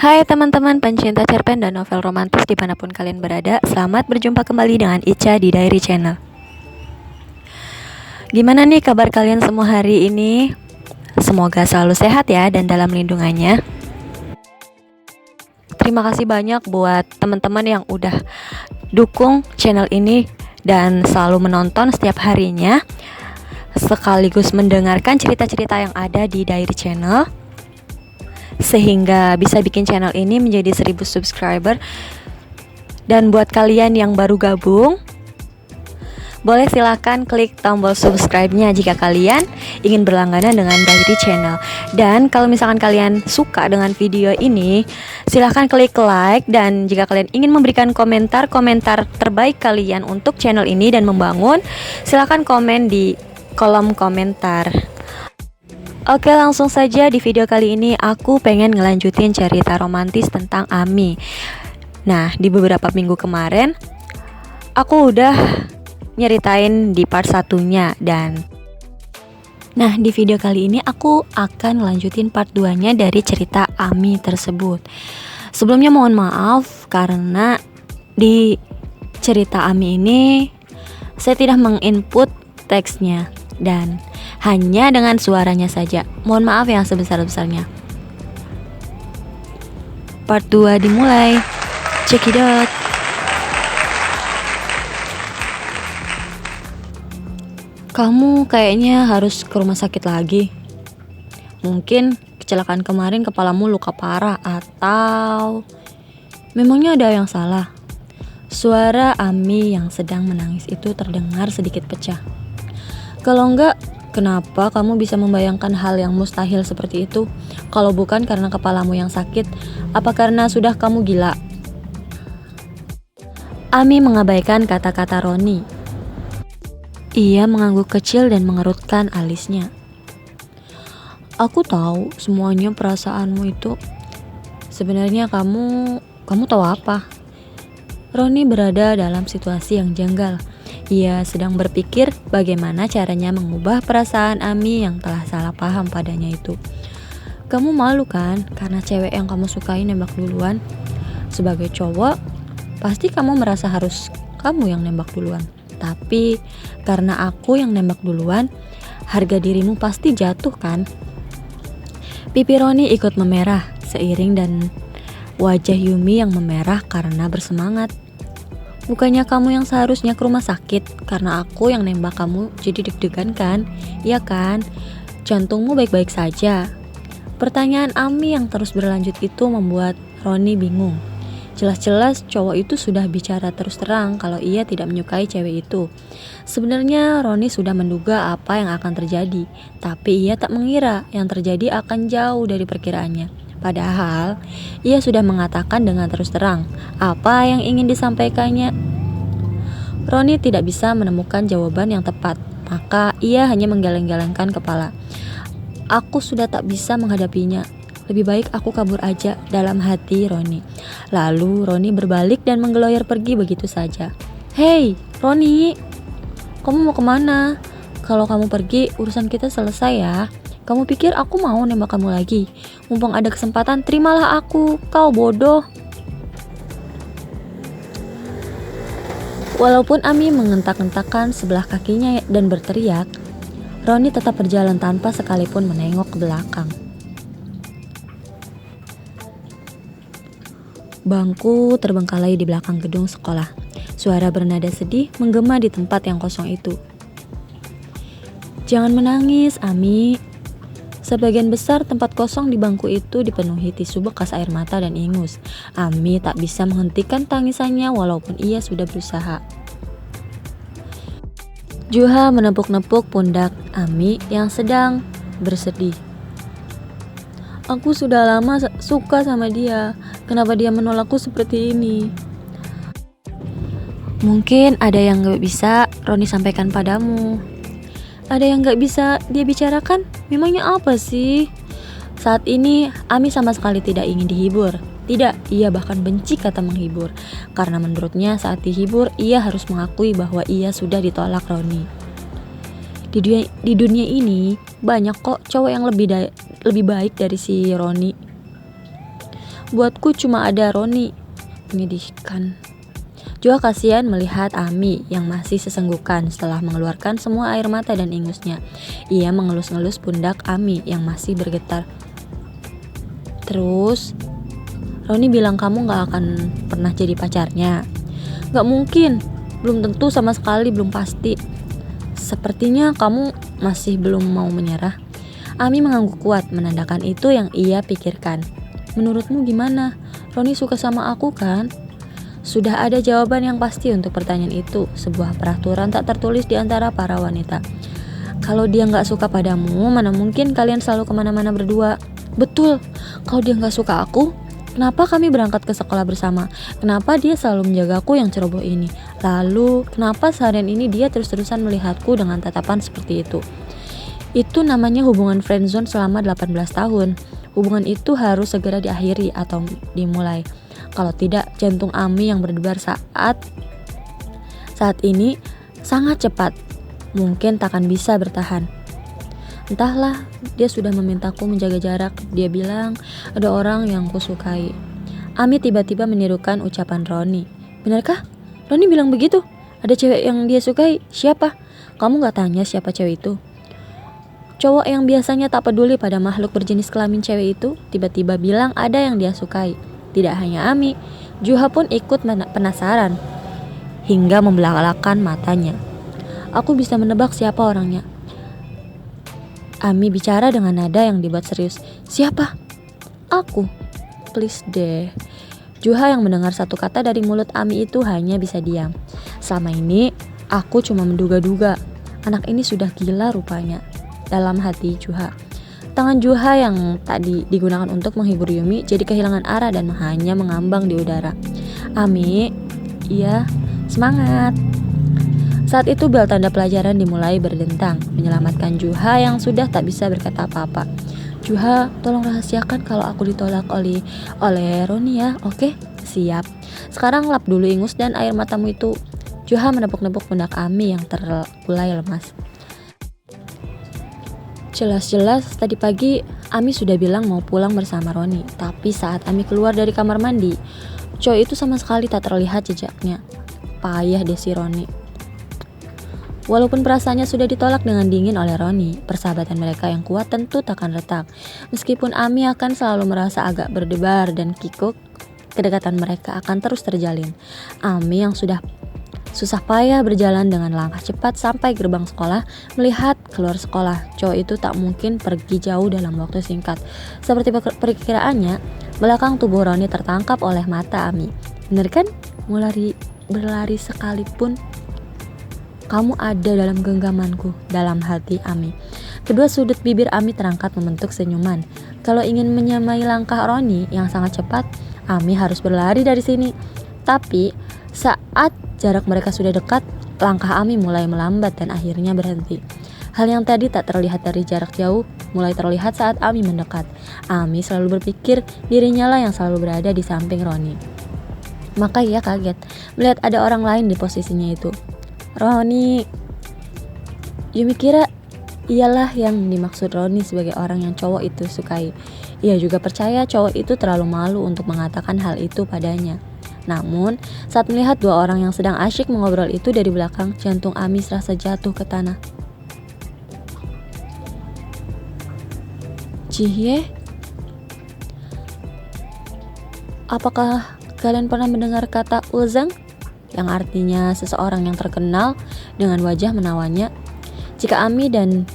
Hai teman-teman pencinta cerpen dan novel romantis dimanapun kalian berada. Selamat berjumpa kembali dengan Ica di Diary Channel. Gimana nih kabar kalian semua hari ini? Semoga selalu sehat ya dan dalam lindungannya. Terima kasih banyak buat teman-teman yang udah dukung channel ini dan selalu menonton setiap harinya, sekaligus mendengarkan cerita-cerita yang ada di Diary Channel, sehingga bisa bikin channel ini menjadi 1000 subscriber. Dan buat kalian yang baru gabung, boleh silahkan klik tombol subscribe-nya jika kalian ingin berlangganan dengan Diary Channel. Dan kalau misalkan kalian suka dengan video ini, silahkan klik like. Dan jika kalian ingin memberikan komentar terbaik kalian untuk channel ini dan membangun, silahkan komen di kolom komentar. Oke, langsung saja di video kali ini aku pengen ngelanjutin cerita romantis tentang Ami. Nah, di beberapa minggu kemarin aku udah nyeritain di part 1-nya Nah, di video kali ini aku akan lanjutin part 2-nya dari cerita Ami tersebut. Sebelumnya mohon maaf karena di cerita Ami ini saya tidak menginput teksnya dan hanya dengan suaranya saja. Mohon maaf yang sebesar-besarnya. Part 2 dimulai. Check it out. Kamu kayaknya harus ke rumah sakit lagi. Mungkin kecelakaan kemarin kepalamu luka parah atau memangnya ada yang salah. Suara Ami yang sedang menangis itu terdengar sedikit pecah. Kalau enggak, kenapa kamu bisa membayangkan hal yang mustahil seperti itu? Kalau bukan karena kepalamu yang sakit, apa karena sudah kamu gila? Ami mengabaikan kata-kata Roni. Ia mengangguk kecil dan mengerutkan alisnya. Aku tahu semuanya perasaanmu itu. Sebenarnya kamu tahu apa? Roni berada dalam situasi yang janggal. Ia sedang berpikir bagaimana caranya mengubah perasaan Ami yang telah salah paham padanya itu. Kamu malu kan karena cewek yang kamu sukai nembak duluan? Sebagai cowok, pasti kamu merasa harus kamu yang nembak duluan. Tapi karena aku yang nembak duluan, harga dirimu pasti jatuh kan? Pipi Roni ikut memerah seiring dan wajah Yumi yang memerah karena bersemangat. Bukannya kamu yang seharusnya ke rumah sakit karena aku yang nembak kamu jadi deg-degan kan? Iya kan? Jantungmu baik-baik saja. Pertanyaan Ami yang terus berlanjut itu membuat Roni bingung. Jelas-jelas cowok itu sudah bicara terus terang kalau ia tidak menyukai cewek itu. Sebenarnya Roni sudah menduga apa yang akan terjadi, tapi ia tak mengira yang terjadi akan jauh dari perkiraannya. Padahal ia sudah mengatakan dengan terus terang apa yang ingin disampaikannya. Roni tidak bisa menemukan jawaban yang tepat, maka ia hanya menggeleng-gelengkan kepala. Aku sudah tak bisa menghadapinya. Lebih baik aku kabur aja, dalam hati Roni. Lalu Roni berbalik dan menggeloyor pergi begitu saja. Hei, Roni, kamu mau kemana? Kalau kamu pergi, urusan kita selesai ya. Kamu pikir aku mau nembak kamu lagi? Mumpung ada kesempatan, terimalah aku. Kau bodoh. Walaupun Ami mengentak-entakkan sebelah kakinya dan berteriak, Roni tetap berjalan tanpa sekalipun menengok ke belakang. Bangku terbengkalai di belakang gedung sekolah. Suara bernada sedih menggema di tempat yang kosong itu. Jangan menangis, Ami. Sebagian besar tempat kosong di bangku itu dipenuhi tisu bekas air mata dan ingus. Ami tak bisa menghentikan tangisannya walaupun ia sudah berusaha. Juha menepuk-nepuk pundak Ami yang sedang bersedih. Aku sudah lama suka sama dia. Kenapa dia menolakku seperti ini? Mungkin ada yang gak bisa Roni sampaikan padamu. Ada yang gak bisa dia bicarakan? Memangnya apa sih? Saat ini Ami sama sekali tidak ingin dihibur. Tidak, ia bahkan benci kata menghibur. Karena menurutnya saat dihibur ia harus mengakui bahwa ia sudah ditolak Roni. Di dunia ini banyak kok cowok yang lebih baik dari si Roni. Buatku cuma ada Roni. Menyedihkan. Juha kasihan melihat Ami yang masih sesenggukan setelah mengeluarkan semua air mata dan ingusnya. Ia mengelus-ngelus pundak Ami yang masih bergetar. Terus, Roni bilang kamu gak akan pernah jadi pacarnya. Gak mungkin, belum tentu sama sekali, belum pasti. Sepertinya kamu masih belum mau menyerah. Ami mengangguk kuat menandakan itu yang ia pikirkan. Menurutmu gimana? Roni suka sama aku kan? Sudah ada jawaban yang pasti untuk pertanyaan itu, sebuah peraturan tak tertulis di antara para wanita. Kalau dia gak suka padamu, mana mungkin kalian selalu kemana-mana berdua? Betul, kalau dia gak suka aku, kenapa kami berangkat ke sekolah bersama? Kenapa dia selalu menjagaku yang ceroboh ini? Lalu, kenapa seharian ini dia terus-terusan melihatku dengan tatapan seperti itu? Itu namanya hubungan friendzone selama 18 tahun. Hubungan itu harus segera diakhiri atau dimulai. Kalau tidak, jantung Ami yang berdebar saat ini sangat cepat. Mungkin takkan bisa bertahan. Entahlah, dia sudah memintaku menjaga jarak. Dia bilang ada orang yang kusukai. Ami tiba-tiba menirukan ucapan Roni. Benarkah? Roni bilang begitu? Ada cewek yang dia sukai? Siapa? Kamu gak tanya siapa cewek itu? Cowok yang biasanya tak peduli pada makhluk berjenis kelamin cewek itu tiba-tiba bilang ada yang dia sukai. Tidak hanya Ami, Juha pun ikut penasaran hingga membelalakan matanya. Aku bisa menebak siapa orangnya. Ami bicara dengan nada yang dibuat serius. Siapa? Aku. Please deh. Juha yang mendengar satu kata dari mulut Ami itu hanya bisa diam. Selama ini aku cuma menduga-duga. Anak ini sudah gila rupanya. Dalam hati Juha. Tangan Juha yang tadi digunakan untuk menghibur Yumi jadi kehilangan arah dan hanya mengambang di udara. Ami, iya, semangat. Saat itu bel tanda pelajaran dimulai berdentang, menyelamatkan Juha yang sudah tak bisa berkata apa-apa. Juha, tolong rahasiakan kalau aku ditolak oleh Roni ya, oke? Siap. Sekarang lap dulu ingus dan air matamu itu. Juha menepuk-nepuk pundak Ami yang terkulai lemas. Jelas-jelas tadi pagi Ami sudah bilang mau pulang bersama Roni. Tapi saat Ami keluar dari kamar mandi, cowok itu sama sekali tak terlihat jejaknya. Payah deh si Roni. Walaupun perasaannya sudah ditolak dengan dingin oleh Roni, persahabatan mereka yang kuat tentu takkan retak. Meskipun Ami akan selalu merasa agak berdebar dan kikuk, kedekatan mereka akan terus terjalin. Ami yang sudah susah payah berjalan dengan langkah cepat sampai gerbang sekolah, melihat keluar sekolah. Cowok itu tak mungkin pergi jauh dalam waktu singkat. Seperti perkiraannya, belakang tubuh Roni tertangkap oleh mata Ami. Bener kan? Mau berlari sekalipun, kamu ada dalam genggamanku, dalam hati Ami. Kedua sudut bibir Ami terangkat membentuk senyuman. Kalau ingin menyamai langkah Roni yang sangat cepat, Ami harus berlari dari sini. Tapi saat jarak mereka sudah dekat, langkah Ami mulai melambat dan akhirnya berhenti. Hal yang tadi tak terlihat dari jarak jauh mulai terlihat saat Ami mendekat. Ami selalu berpikir dirinya lah yang selalu berada di samping Roni. Maka ia kaget melihat ada orang lain di posisinya itu. Roni. Yumi kira ialah yang dimaksud Roni sebagai orang yang cowok itu sukai. Ia juga percaya cowok itu terlalu malu untuk mengatakan hal itu padanya. Namun, saat melihat dua orang yang sedang asyik mengobrol itu dari belakang, jantung Ami serasa jatuh ke tanah. Jihye? Apakah kalian pernah mendengar kata Uzang? Yang artinya seseorang yang terkenal dengan wajah menawannya. Jika Ami dan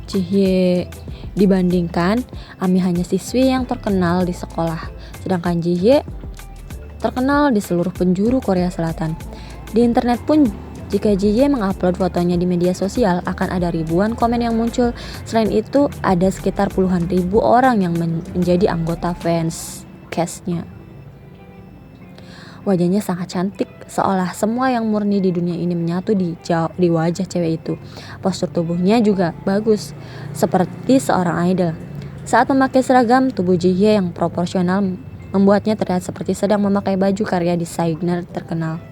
Jihye dibandingkan, Ami hanya siswi yang terkenal di sekolah, sedangkan Jihye terkenal di seluruh penjuru Korea Selatan. Di internet pun, jika Jihye mengupload fotonya di media sosial, akan ada ribuan komen yang muncul. Selain itu, ada sekitar puluhan ribu orang yang menjadi anggota fans cast-nya. Wajahnya sangat cantik, seolah semua yang murni di dunia ini menyatu di wajah cewek itu. Postur tubuhnya juga bagus, seperti seorang idol. Saat memakai seragam, tubuh Jihye yang proporsional membuatnya terlihat seperti sedang memakai baju karya desainer terkenal.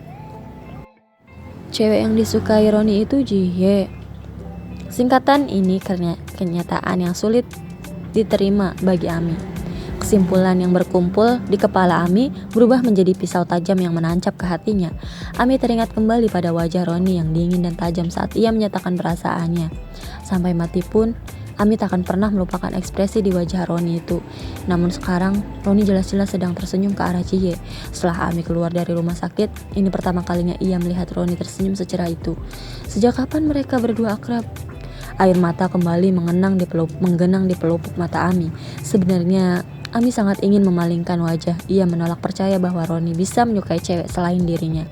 Cewek yang disukai Roni itu Jihye. Singkatan ini kenyataan yang sulit diterima bagi Ami. Kesimpulan yang berkumpul di kepala Ami berubah menjadi pisau tajam yang menancap ke hatinya. Ami teringat kembali pada wajah Roni yang dingin dan tajam saat ia menyatakan perasaannya. Sampai mati pun, Ami tak akan pernah melupakan ekspresi di wajah Roni itu. Namun sekarang, Roni jelas-jelas sedang tersenyum ke arah Cie. Setelah Ami keluar dari rumah sakit, ini pertama kalinya ia melihat Roni tersenyum secerah itu. Sejak kapan mereka berdua akrab? Air mata kembali menggenang di pelupuk mata Ami. Sebenarnya, Ami sangat ingin memalingkan wajah. Ia menolak percaya bahwa Roni bisa menyukai cewek selain dirinya.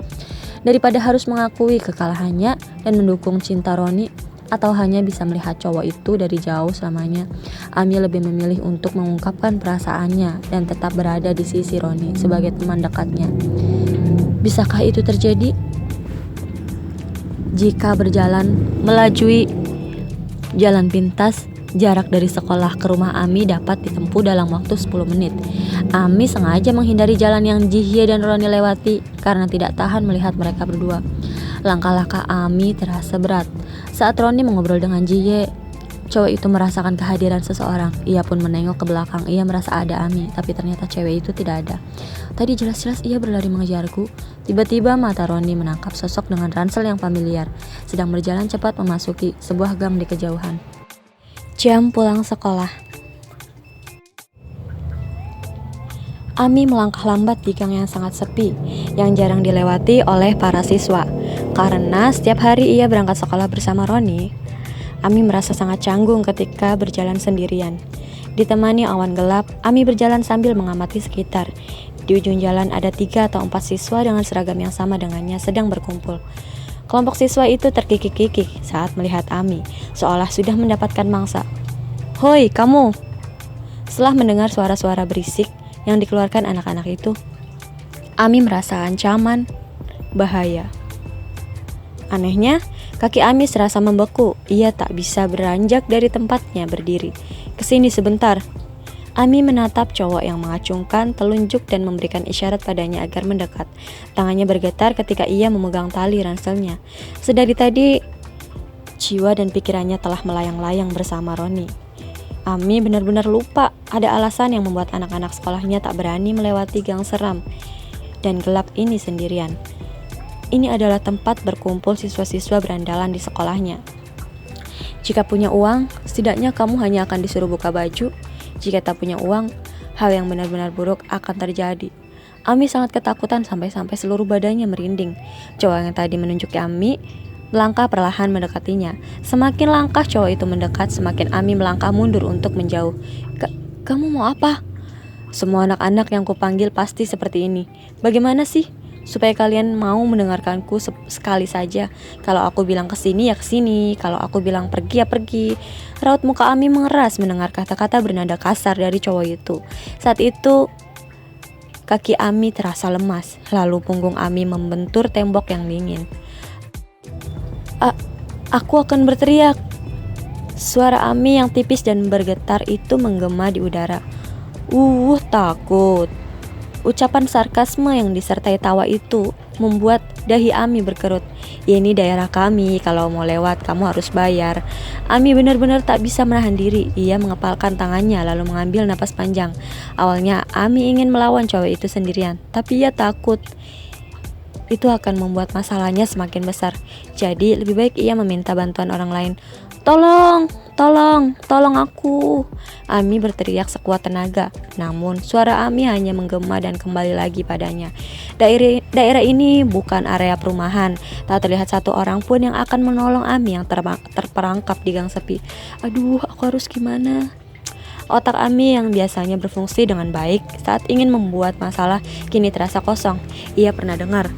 Daripada harus mengakui kekalahannya dan mendukung cinta Roni, atau hanya bisa melihat cowok itu dari jauh selamanya, Ami lebih memilih untuk mengungkapkan perasaannya dan tetap berada di sisi Roni sebagai teman dekatnya. Bisakah itu terjadi? Jika berjalan melalui jalan pintas, jarak dari sekolah ke rumah Ami dapat ditempuh dalam waktu 10 menit. Ami sengaja menghindari jalan yang Jihye dan Roni lewati karena tidak tahan melihat mereka berdua. Langkah-langkah Ami terasa berat. Saat Roni mengobrol dengan Jihye, cowok itu merasakan kehadiran seseorang. Ia pun menengok ke belakang. Ia merasa ada Ami, tapi ternyata cewek itu tidak ada. Tadi jelas-jelas ia berlari mengejarku. Tiba-tiba mata Roni menangkap sosok dengan ransel yang familiar, sedang berjalan cepat memasuki sebuah gang di kejauhan. Jam pulang sekolah. Ami melangkah lambat di gang yang sangat sepi, yang jarang dilewati oleh para siswa. Karena setiap hari ia berangkat sekolah bersama Roni, Ami merasa sangat canggung ketika berjalan sendirian. Ditemani awan gelap, Ami berjalan sambil mengamati sekitar. Di ujung jalan ada 3 atau 4 siswa dengan seragam yang sama dengannya sedang berkumpul. Kelompok siswa itu terkikik-kikik saat melihat Ami, seolah sudah mendapatkan mangsa. "Hoi, kamu!" Setelah mendengar suara-suara berisik yang dikeluarkan anak-anak itu, Ami merasa ancaman, bahaya. Anehnya, kaki Ami serasa membeku. Ia tak bisa beranjak dari tempatnya berdiri. "Kesini sebentar." Ami menatap cowok yang mengacungkan telunjuk dan memberikan isyarat padanya agar mendekat. Tangannya bergetar ketika ia memegang tali ranselnya. Sedari tadi, jiwa dan pikirannya telah melayang-layang bersama Roni. Ami benar-benar lupa ada alasan yang membuat anak-anak sekolahnya tak berani melewati gang seram dan gelap ini sendirian. Ini adalah tempat berkumpul siswa-siswa berandalan di sekolahnya. Jika punya uang, setidaknya kamu hanya akan disuruh buka baju. Jika tak punya uang, hal yang benar-benar buruk akan terjadi. Ami sangat ketakutan sampai-sampai seluruh badannya merinding. Cowok yang tadi menunjuki Ami melangkah perlahan mendekatinya. Semakin langkah cowok itu mendekat, semakin Ami melangkah mundur untuk menjauh. Kamu mau apa?" "Semua anak-anak yang kupanggil pasti seperti ini. Bagaimana sih supaya kalian mau mendengarkanku sekali saja? Kalau aku bilang kesini ya kesini, kalau aku bilang pergi ya pergi." Raut muka Ami mengeras mendengar kata-kata bernada kasar dari cowok itu. Saat itu kaki Ami terasa lemas, lalu punggung Ami membentur tembok yang dingin. Aku akan berteriak." Suara Ami yang tipis dan bergetar itu menggema di udara. Takut." Ucapan sarkasme yang disertai tawa itu membuat dahi Ami berkerut. "Ya, ini daerah kami, kalau mau lewat kamu harus bayar." Ami benar-benar tak bisa menahan diri. Ia mengepalkan tangannya lalu mengambil napas panjang. Awalnya Ami ingin melawan cowok itu sendirian, tapi ia takut itu akan membuat masalahnya semakin besar. Jadi lebih baik ia meminta bantuan orang lain. Tolong aku." Ami berteriak sekuat tenaga. Namun suara Ami hanya menggema dan kembali lagi padanya. Daerah ini bukan area perumahan. Tak terlihat satu orang pun yang akan menolong Ami yang terperangkap di gang sepi. Aduh, aku harus gimana? Otak Ami yang biasanya berfungsi dengan baik saat ingin membuat masalah kini terasa kosong. Ia pernah dengar,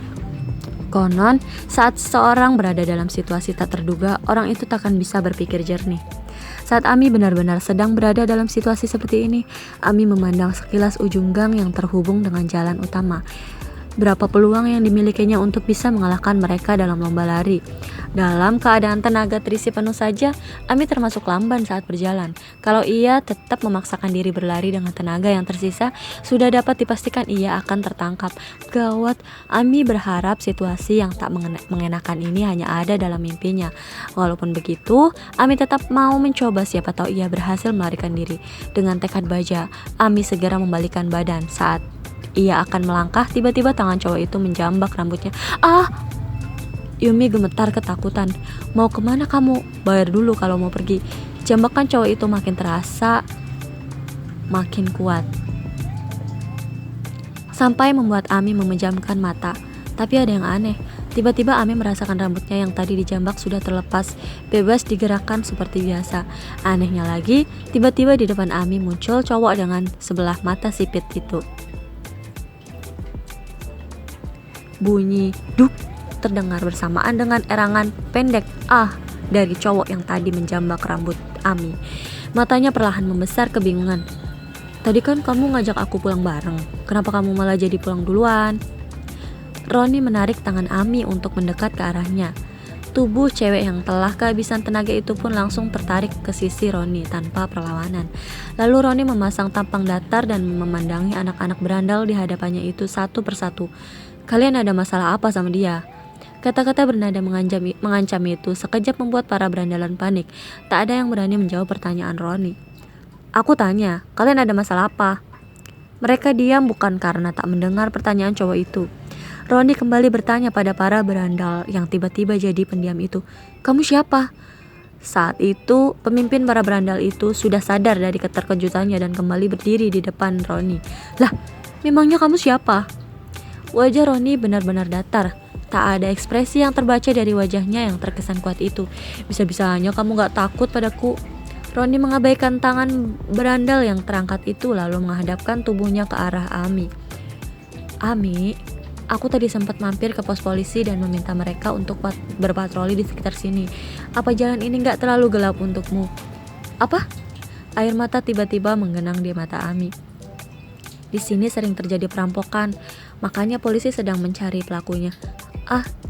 konon, saat seseorang berada dalam situasi tak terduga, orang itu tak akan bisa berpikir jernih. Saat Ami benar-benar sedang berada dalam situasi seperti ini, Ami memandang sekilas ujung gang yang terhubung dengan jalan utama. berapa peluang yang dimilikinya untuk bisa mengalahkan mereka dalam lomba lari. Dalam keadaan tenaga terisi penuh saja, Ami termasuk lamban saat berjalan. Kalau ia tetap memaksakan diri berlari dengan tenaga yang tersisa, sudah dapat dipastikan ia akan tertangkap. Gawat, Ami berharap situasi yang tak mengenakan ini hanya ada dalam mimpinya. Walaupun begitu, Ami tetap mau mencoba, siapa tahu ia berhasil melarikan diri. Dengan tekad baja, Ami segera membalikkan badan. Saat ia akan melangkah, tiba-tiba tangan cowok itu menjambak rambutnya. Ah! Yumi gemetar ketakutan. Mau kemana kamu? Bayar dulu kalau mau pergi. Jambakan cowok itu makin terasa, makin kuat, sampai membuat Ami memejamkan mata. Tapi ada yang aneh. Tiba-tiba Ami merasakan rambutnya yang tadi dijambak sudah terlepas, bebas digerakkan seperti biasa. Anehnya lagi, tiba-tiba di depan Ami muncul cowok dengan sebelah mata sipit itu. Bunyi duk terdengar bersamaan dengan erangan pendek dari cowok yang tadi menjambak rambut Ami. Matanya perlahan membesar kebingungan. Tadi kan kamu ngajak aku pulang bareng, kenapa kamu malah jadi pulang duluan? Roni menarik tangan Ami untuk mendekat ke arahnya. Tubuh cewek yang telah kehabisan tenaga itu pun langsung tertarik ke sisi Roni tanpa perlawanan. Lalu Roni memasang tampang datar dan memandangi anak-anak berandal di hadapannya itu satu persatu. Kalian ada masalah apa sama dia? Kata-kata bernada mengancam itu sekejap membuat para berandalan panik. Tak ada yang berani menjawab pertanyaan Roni. Aku tanya, kalian ada masalah apa? Mereka diam bukan karena tak mendengar pertanyaan cowok itu. Roni kembali bertanya pada para berandal yang tiba-tiba jadi pendiam itu. Kamu siapa? Saat itu, pemimpin para berandal itu sudah sadar dari keterkejutannya dan kembali berdiri di depan Roni. Lah, memangnya kamu siapa? Wajah Roni benar-benar datar. Tak ada ekspresi yang terbaca dari wajahnya yang terkesan kuat itu. Bisa-bisanya kamu gak takut padaku. Roni mengabaikan tangan berandal yang terangkat itu lalu menghadapkan tubuhnya ke arah Ami. Ami, aku tadi sempat mampir ke pos polisi dan meminta mereka untuk berpatroli di sekitar sini. Apa jalan ini gak terlalu gelap untukmu? Apa? Air mata tiba-tiba menggenang di mata Ami. Di sini sering terjadi perampokan, makanya polisi sedang mencari pelakunya.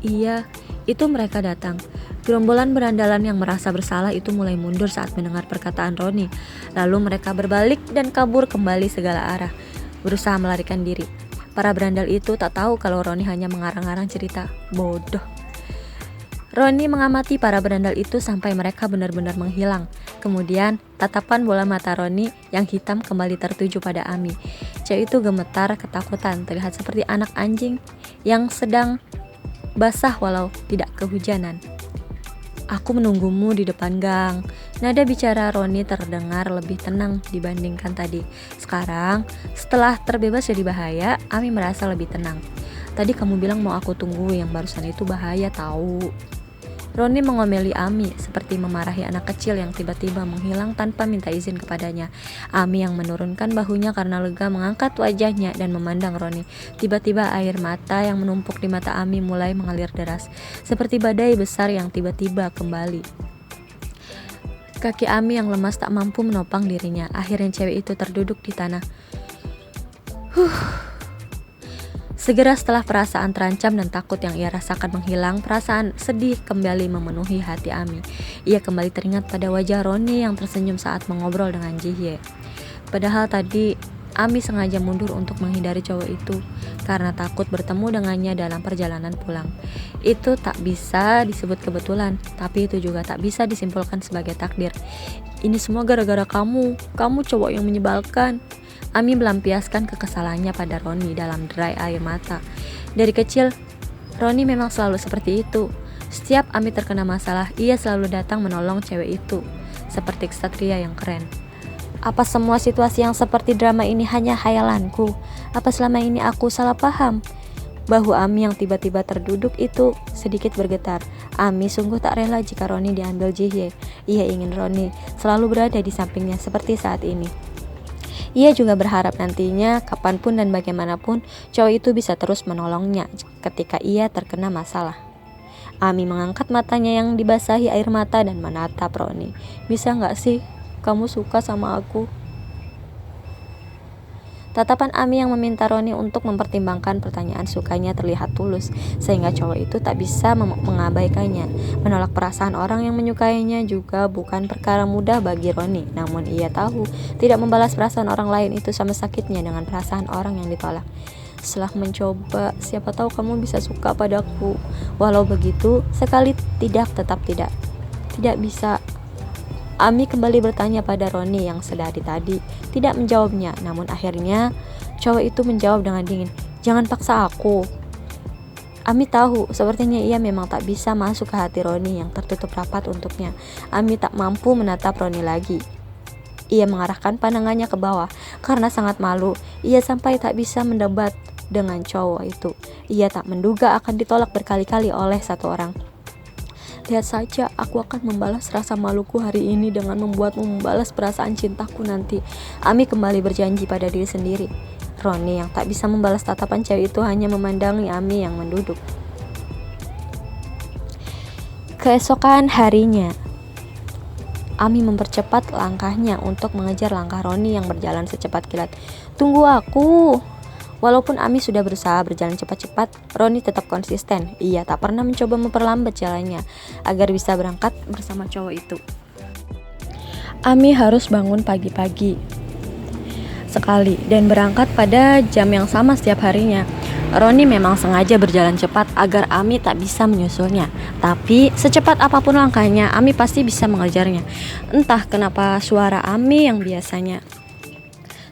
Iya, itu mereka datang. Gerombolan berandalan yang merasa bersalah itu mulai mundur saat mendengar perkataan Roni. Lalu mereka berbalik dan kabur kembali segala arah, berusaha melarikan diri. Para berandal itu tak tahu kalau Roni hanya mengarang-arang cerita. Bodoh. Roni mengamati para berandal itu sampai mereka benar-benar menghilang. Kemudian, tatapan bola mata Roni yang hitam kembali tertuju pada Ami. Cewek itu gemetar ketakutan, terlihat seperti anak anjing yang sedang basah walau tidak kehujanan. Aku menunggumu di depan gang. Nada bicara Roni terdengar lebih tenang dibandingkan tadi. Sekarang, setelah terbebas dari bahaya, Ami merasa lebih tenang. Tadi kamu bilang mau aku tunggu, yang barusan itu bahaya tahu. Roni mengomeli Ami seperti memarahi anak kecil yang tiba-tiba menghilang tanpa minta izin kepadanya. Ami yang menurunkan bahunya karena lega mengangkat wajahnya dan memandang Roni. Tiba-tiba air mata yang menumpuk di mata Ami mulai mengalir deras, seperti badai besar yang tiba-tiba kembali. Kaki Ami yang lemas tak mampu menopang dirinya. Akhirnya cewek itu terduduk di tanah. Segera setelah perasaan terancam dan takut yang ia rasakan menghilang, perasaan sedih kembali memenuhi hati Ami. Ia kembali teringat pada wajah Roni yang tersenyum saat mengobrol dengan Jihye. Padahal tadi Ami sengaja mundur untuk menghindari cowok itu karena takut bertemu dengannya dalam perjalanan pulang. Itu tak bisa disebut kebetulan, tapi itu juga tak bisa disimpulkan sebagai takdir. Ini semua gara-gara kamu cowok yang menyebalkan. Ami melampiaskan kekesalannya pada Roni dalam derai air mata. Dari kecil, Roni memang selalu seperti itu. Setiap Ami terkena masalah, ia selalu datang menolong cewek itu, seperti ksatria yang keren. Apa semua situasi yang seperti drama ini hanya khayalanku? Apa selama ini aku salah paham? Bahu Ami yang tiba-tiba terduduk itu sedikit bergetar. Ami sungguh tak rela jika Roni diambil Jihye. Ia ingin Roni selalu berada di sampingnya seperti saat ini. Ia juga berharap nantinya kapanpun dan bagaimanapun cowok itu bisa terus menolongnya ketika ia terkena masalah. Ami mengangkat matanya yang dibasahi air mata dan menatap Roni. Bisa gak sih kamu suka sama aku? Tatapan Ami yang meminta Roni untuk mempertimbangkan pertanyaan sukanya terlihat tulus, sehingga cowok itu tak bisa mengabaikannya. Menolak perasaan orang yang menyukainya juga bukan perkara mudah bagi Roni, namun ia tahu tidak membalas perasaan orang lain itu sama sakitnya dengan perasaan orang yang ditolak. Setelah mencoba, siapa tahu kamu bisa suka padaku. Walau begitu, sekali tidak tetap tidak. Tidak bisa. Ami kembali bertanya pada Roni yang sedari tadi tidak menjawabnya, namun akhirnya cowok itu menjawab dengan dingin, "Jangan paksa aku." Ami tahu sepertinya ia memang tak bisa masuk ke hati Roni yang tertutup rapat untuknya. Ami tak mampu menatap Roni lagi. Ia mengarahkan pandangannya ke bawah karena sangat malu. Ia sampai tak bisa mendebat dengan cowok itu. Ia tak menduga akan ditolak berkali-kali oleh satu orang. "Lihat saja, aku akan membalas rasa maluku hari ini dengan membuatmu membalas perasaan cintaku nanti." Ami kembali berjanji pada diri sendiri. Roni yang tak bisa membalas tatapan cewek itu hanya memandangi Ami yang menduduk. Keesokan harinya, Ami mempercepat langkahnya untuk mengejar langkah Roni yang berjalan secepat kilat. "Tunggu aku." Walaupun Ami sudah berusaha berjalan cepat-cepat, Roni tetap konsisten. Ia tak pernah mencoba memperlambat jalannya agar bisa berangkat bersama cowok itu. Ami harus bangun pagi-pagi sekali dan berangkat pada jam yang sama setiap harinya. Roni memang sengaja berjalan cepat agar Ami tak bisa menyusulnya. Tapi secepat apapun langkahnya, Ami pasti bisa mengejarnya. Entah kenapa suara Ami yang biasanya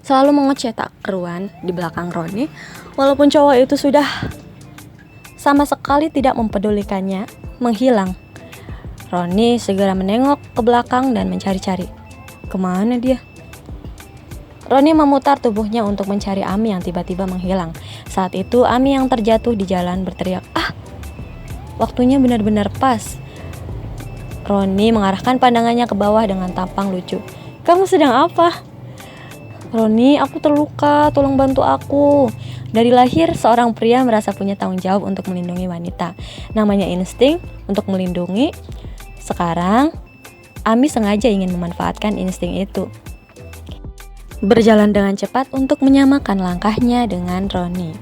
selalu mengoceh tak keruan di belakang Roni, walaupun cowok itu sudah sama sekali tidak mempedulikannya, menghilang. Roni segera menengok ke belakang dan mencari-cari. Kemana dia? Roni memutar tubuhnya untuk mencari Ami yang tiba-tiba menghilang. Saat itu Ami yang terjatuh di jalan berteriak, "Ah!" Waktunya benar-benar pas. Roni mengarahkan pandangannya ke bawah dengan tampang lucu. "Kamu sedang apa?" "Roni, aku terluka, tolong bantu aku." Dari lahir, seorang pria merasa punya tanggung jawab untuk melindungi wanita. Namanya insting untuk melindungi. Sekarang, Ami sengaja ingin memanfaatkan insting itu. Berjalan dengan cepat untuk menyamakan langkahnya dengan Roni.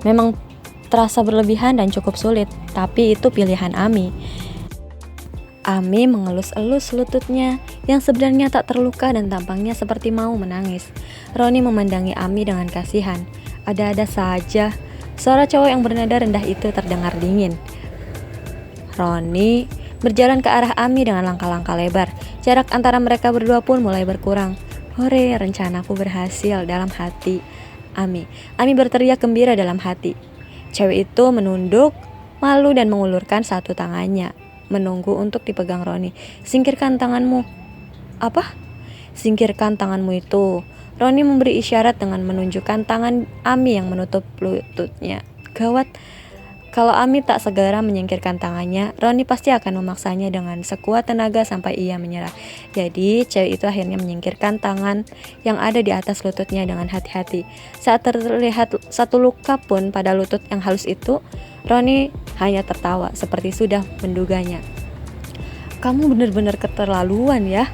Memang terasa berlebihan dan cukup sulit, tapi itu pilihan Ami. Ami mengelus-elus lututnya yang sebenarnya tak terluka dan tampangnya seperti mau menangis. Roni memandangi Ami dengan kasihan. Ada-ada saja. Suara cowok yang bernada rendah itu terdengar dingin. Roni berjalan ke arah Ami dengan langkah-langkah lebar. Jarak antara mereka berdua pun mulai berkurang. "Hore, rencanaku berhasil," dalam hati Ami. Ami berteriak gembira dalam hati. Cewek itu menunduk, malu dan mengulurkan satu tangannya, menunggu untuk dipegang Roni. "Singkirkan tanganmu." "Apa?" "Singkirkan tanganmu itu." Roni memberi isyarat dengan menunjukkan tangan Ami yang menutup lututnya. Gawat, kalau Ami tak segera menyingkirkan tangannya, Roni pasti akan memaksanya dengan sekuat tenaga sampai ia menyerah. Jadi cewek itu akhirnya menyingkirkan tangan yang ada di atas lututnya dengan hati-hati. Saat terlihat satu luka pun pada lutut yang halus itu, Roni hanya tertawa seperti sudah menduganya. "Kamu benar-benar keterlaluan ya."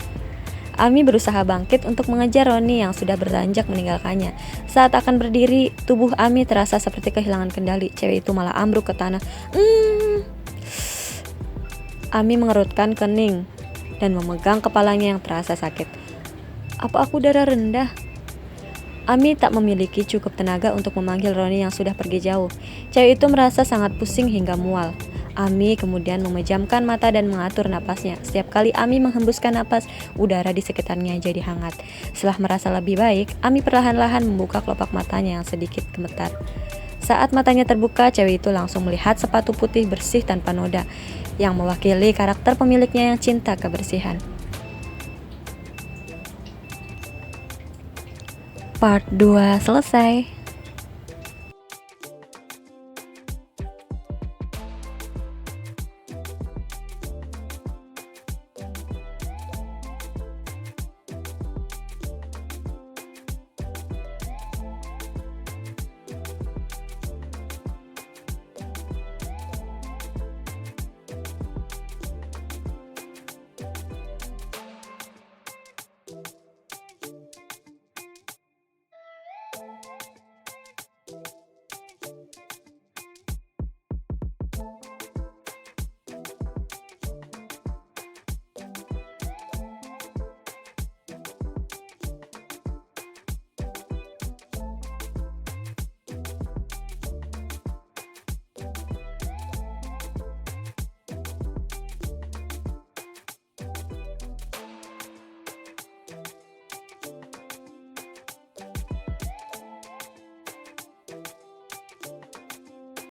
Ami berusaha bangkit untuk mengejar Roni yang sudah beranjak meninggalkannya. Saat akan berdiri, tubuh Ami terasa seperti kehilangan kendali. Cewek itu malah ambruk ke tanah. Ami mengerutkan kening dan memegang kepalanya yang terasa sakit. "Apa aku darah rendah?" Ami tak memiliki cukup tenaga untuk memanggil Roni yang sudah pergi jauh. Cewek itu merasa sangat pusing hingga mual. Ami kemudian memejamkan mata dan mengatur napasnya. Setiap kali Ami menghembuskan napas, udara di sekitarnya jadi hangat. Setelah merasa lebih baik, Ami perlahan-lahan membuka kelopak matanya yang sedikit gemetar. Saat matanya terbuka, cewek itu langsung melihat sepatu putih bersih tanpa noda yang mewakili karakter pemiliknya yang cinta kebersihan. Part 2 selesai.